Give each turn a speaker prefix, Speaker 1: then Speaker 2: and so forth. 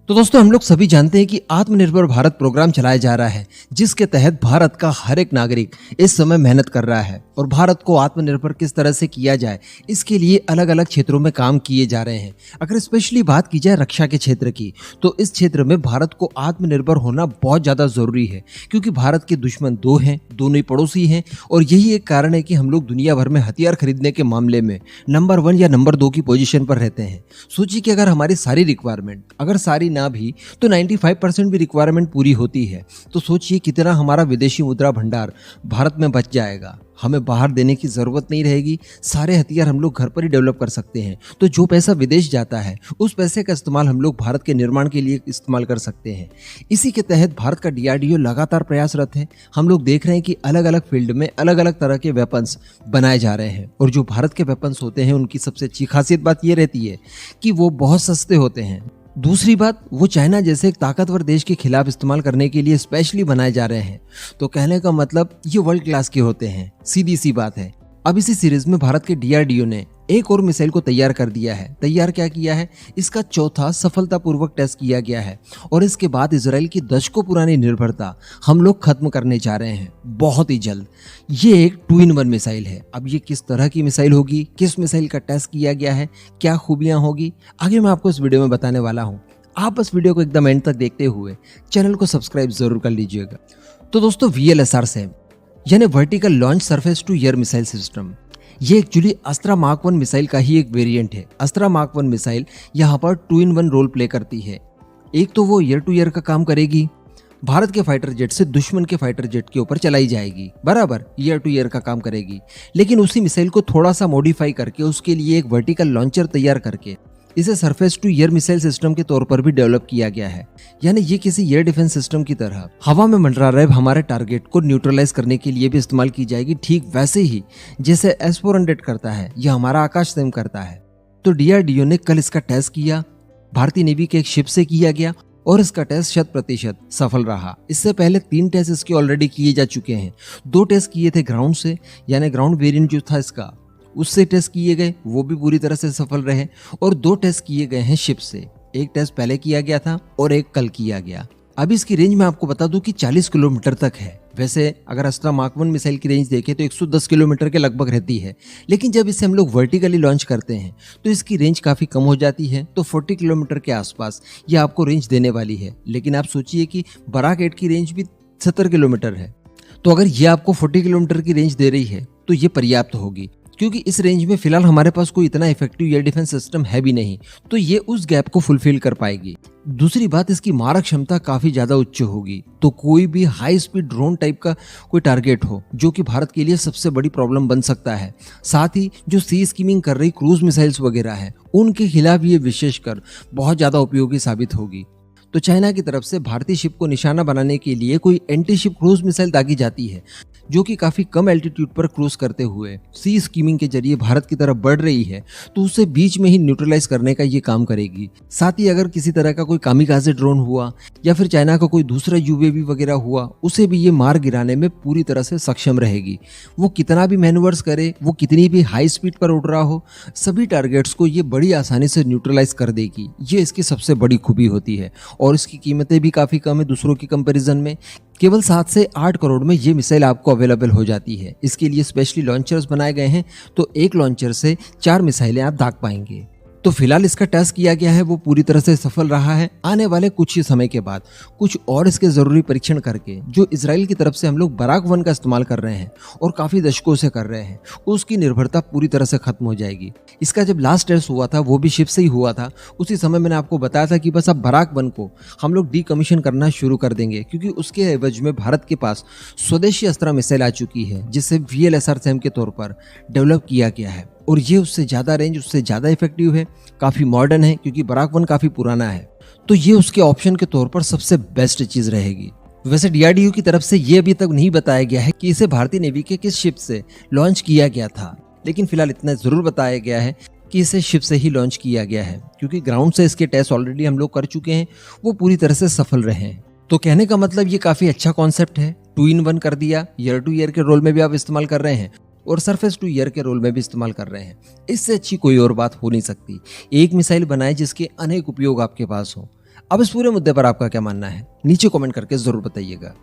Speaker 1: तो दोस्तों हम लोग सभी जानते हैं कि आत्मनिर्भर भारत प्रोग्राम चलाया जा रहा है, जिसके तहत भारत का हर एक नागरिक इस समय मेहनत कर रहा है और भारत को आत्मनिर्भर किस तरह से किया जाए इसके लिए अलग अलग क्षेत्रों में काम किए जा रहे हैं। अगर स्पेशली बात की जाए रक्षा के क्षेत्र की, तो इस क्षेत्र में भारत को आत्मनिर्भर होना बहुत ज़्यादा ज़रूरी है, क्योंकि भारत के दुश्मन दो हैं, दोनों ही पड़ोसी हैं और यही एक कारण है कि हम लोग दुनिया भर में हथियार खरीदने के मामले में नंबर 1 या नंबर 2 की पोजीशन पर रहते हैं। सोचिए कि अगर हमारी सारी रिक्वायरमेंट, अगर सारी ना भी तो 95% भी रिक्वायरमेंट पूरी होती है, तो सोचिए कितना हमारा विदेशी मुद्रा भंडार भारत में बच जाएगा। हमें बाहर देने की ज़रूरत नहीं रहेगी, सारे हथियार हम लोग घर पर ही डेवलप कर सकते हैं। तो जो पैसा विदेश जाता है उस पैसे का इस्तेमाल हम लोग भारत के निर्माण के लिए इस्तेमाल कर सकते हैं। इसी के तहत भारत का DRDO लगातार प्रयासरत है। हम लोग देख रहे हैं कि अलग अलग फील्ड में अलग अलग तरह के वेपन्स बनाए जा रहे हैं और जो भारत के वेपन्स होते हैं उनकी सबसे अच्छी खासियत बात ये रहती है कि वो बहुत सस्ते होते हैं। दूसरी बात, वो चाइना जैसे एक ताकतवर देश के खिलाफ इस्तेमाल करने के लिए स्पेशली बनाए जा रहे हैं। तो कहने का मतलब ये वर्ल्ड क्लास के होते हैं, सीधी सी बात है। अब इसी सीरीज में भारत के DRDO ने एक और मिसाइल को तैयार कर दिया है। तैयार क्या किया है, इसका चौथा सफलतापूर्वक टेस्ट किया गया है और इसके बाद इजराइल की दशकों पुरानी निर्भरता हम लोग खत्म करने जा रहे हैं बहुत ही जल्द। ये एक 2-in-1 मिसाइल है। अब ये किस तरह की मिसाइल होगी, किस मिसाइल का टेस्ट किया गया है, क्या खूबियां होगी, आगे मैं आपको इस वीडियो में बताने वाला हूँ। आप बस वीडियो को एकदम एंड तक देखते हुए चैनल को सब्सक्राइब जरूर कर लीजिएगा। तो दोस्तों VLSR से यानी vertical launch surface to air missile system, ये एक्चुअली अस्त्रा मार्क 1 मिसाइल का ही एक वेरिएंट है। अस्त्रा मार्क 1 मिसाइल यहाँ पर 2-in-1 रोल प्ले करती है। एक तो वो ईयर टू ईयर का काम करेगी, भारत के फाइटर जेट से दुश्मन के फाइटर जेट के ऊपर चलाई जाएगी, बराबर ईयर टू ईयर का काम करेगी। लेकिन उसी मिसाइल को थोड़ा सा मॉडिफाई करके उसके लिए एक वर्टिकल लॉन्चर तैयार करके इसे surface to air missile system के तौर पर भी डेवलप किया गया है। यानी ये किसी एयर डिफेंस सिस्टम की तरह हवा में मंडरा रहे हमारे टारगेट को न्यूट्रलाइज करने के लिए भी इस्तेमाल की जाएगी, ठीक वैसे ही जैसे S-400 करता है या हमारा आकाश सिम करता है। तो DRDO ने कल इसका टेस्ट किया, भारतीय नेवी के एक शिप से किया गया और इसका टेस्ट 100% सफल रहा। इससे पहले 3 टेस्ट इसके ऑलरेडी किए जा चुके हैं। 2 टेस्ट किए थे ग्राउंड से, यानी ग्राउंड वेरिएंट जो था इसका उससे टेस्ट किए गए, वो भी पूरी तरह से सफल रहे और 2 टेस्ट किए गए हैं शिप से। एक टेस्ट पहले किया गया था और एक कल किया गया। अब इसकी रेंज मैं आपको बता दूं कि 40 किलोमीटर तक है। वैसे अगर अस्त्रा मार्क 1 मिसाइल की रेंज देखें तो 110 किलोमीटर के लगभग रहती है, लेकिन जब इसे हम लोग वर्टिकली लॉन्च करते हैं तो इसकी रेंज काफ़ी कम हो जाती है। तो 40 किलोमीटर के आसपास ये आपको रेंज देने वाली है। लेकिन आप सोचिए कि बराक 8 की रेंज भी 70 किलोमीटर है, तो अगर ये आपको 40 किलोमीटर की रेंज दे रही है तो ये पर्याप्त होगी, क्योंकि इस रेंज में फिलहाल हमारे पास कोई इतना इफेक्टिव एयर डिफेंस सिस्टम है भी नहीं, तो ये उस गैप को फुलफिल कर पाएगी। दूसरी बात, इसकी मारक क्षमता काफी ज्यादा उच्च होगी। तो कोई भी हाई स्पीड ड्रोन टाइप का कोई टारगेट हो, जो कि भारत के लिए सबसे बड़ी प्रॉब्लम बन सकता है, साथ ही जो सी स्कीमिंग कर रही क्रूज मिसाइल्स वगैरह है, उनके खिलाफ ये विशेषकर बहुत ज्यादा उपयोगी साबित होगी। तो चाइना की तरफ से भारतीय शिप को निशाना बनाने के लिए कोई एंटी शिप क्रूज मिसाइल दागी जाती है, जो कि काफी कम एल्टीट्यूड पर क्रूज करते हुए सी स्कीमिंग के जरिए भारत की तरफ बढ़ रही है, तो उसे बीच में ही न्यूट्रलाइज करने का ये काम करेगी। साथ ही अगर किसी तरह का कोई कामिकाज़े ड्रोन हुआ या फिर चाइना का कोई दूसरा UAV वगैरह हुआ, उसे भी ये मार गिराने में पूरी तरह से सक्षम रहेगी। वो कितना भी मैन्यूवर्स करे, वो कितनी भी हाई स्पीड पर उड़ रहा हो, सभी टारगेट्स को ये बड़ी आसानी से न्यूट्रलाइज कर देगी। ये इसकी सबसे बड़ी खूबी होती है और इसकी कीमतें भी काफ़ी कम है दूसरों की कंपैरिजन में। केवल 7 से 8 करोड़ में ये मिसाइल आपको अवेलेबल हो जाती है। इसके लिए स्पेशली लॉन्चर्स बनाए गए हैं, तो एक लॉन्चर से 4 मिसाइलें आप दाग पाएंगे। तो फिलहाल इसका टेस्ट किया गया है, वो पूरी तरह से सफल रहा है। आने वाले कुछ ही समय के बाद कुछ और इसके जरूरी परीक्षण करके जो इजराइल की तरफ से हम लोग बराक 1 का इस्तेमाल कर रहे हैं और काफी दशकों से कर रहे हैं, उसकी निर्भरता पूरी तरह से खत्म हो जाएगी। इसका जब लास्ट टेस्ट हुआ था वो भी शिप से ही हुआ था। उसी समय मैंने आपको बताया था कि बस अब बराक 1 को हम लोग डीकमीशन करना शुरू कर देंगे, क्योंकि उसके एवज में भारत के पास स्वदेशी अस्त्रा मिसाइल आ चुकी है, जिसे VLSR SAM के तौर पर डेवलप किया गया है और ये उससे ज़्यादा रेंज, उससे ज़्यादा इफेक्टिव है, काफ़ी मॉडर्न है, क्योंकि बराक 1 काफ़ी पुराना है। तो ये उसके ऑप्शन के तौर पर सबसे बेस्ट चीज़ रहेगी। वैसे DRDO की तरफ से ये अभी तक नहीं बताया गया है कि इसे भारतीय नेवी के किस शिप से लॉन्च किया गया था, लेकिन फिलहाल इतना ज़रूर बताया गया है कि इसे शिप से ही लॉन्च किया गया है, क्योंकि ग्राउंड से इसके टेस्ट ऑलरेडी हम लोग कर चुके हैं, वो पूरी तरह से सफल रहे हैं। तो कहने का मतलब ये काफ़ी अच्छा कॉन्सेप्ट है। 2-in-1 कर दिया, ईयर टू ईयर के रोल में भी आप इस्तेमाल कर रहे हैं और सरफेस टू ईयर के रोल में भी इस्तेमाल कर रहे हैं। इससे अच्छी कोई और बात हो नहीं सकती। एक मिसाइल बनाए जिसके अनेक उपयोग आपके पास हो। अब इस पूरे मुद्दे पर आपका क्या मानना है, नीचे कमेंट करके जरूर बताइएगा।